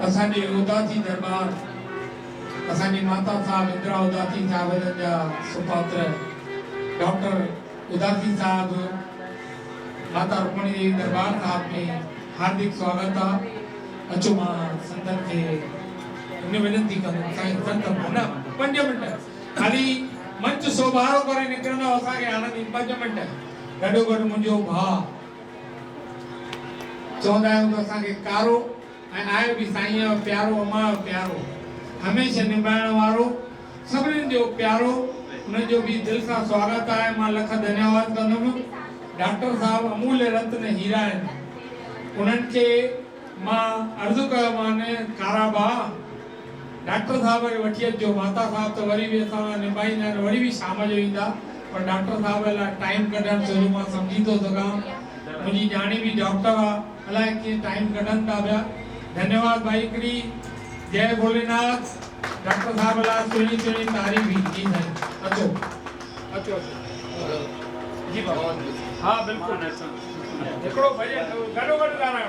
असांजे उदासी दरबार असांजी माता साहब इंदिरा उदासी साहब जा सुपुत्र डॉक्टर उदासी साहब माता रुक्मणी देवी दरबार साहब में हार्दिक स्वागत आहे। अचो मां संतन खे इन विनती कंदुमि साईं संत न 5 मिंट खाली मंच सोभारो करे निकिरंदो असांखे आनंदी 5 मिंट गॾो गॾु मुंहिंजो भाउ चवंदा आहियूं त असांखे कारो ऐं आहे बि साईं जो प्यारो अम्मा जो प्यारो हमेशह निभाइण वारो सभिनीनि जो प्यारो उन्हनि जो बि दिलि सां स्वागत आहे। मां लख धन्यवाद कंदुमि। डॉक्टर साहब अमूल्य रत्न हीरा आहिनि उन्हनि खे मां अर्ज़ु कयो माने काराबा डॉक्टर साहब खे वठी अचो। माता साहब त वरी बि असां निभाईंदा आहिनि वरी बि शाम जो ईंदा पर डॉक्टर साहब लाइ टाइम कढणु छो जो मां सम्झी थो सघां मुंहिंजी ॼाणी बि डॉक्टर आहे अलाए कीअं टाइम कढनि था पिया। धन्यवाद भाई हिकिड़ी जय भोलेनाथ डॉक्टर साहब लाइ सुहिणी सुहिणी तारीफ़ जी साईं। अचो अचो अचो जी बाबा हाँ बिल्कुलु हिकिड़ो भॼन गॾो गॾु ॻाल्हायो।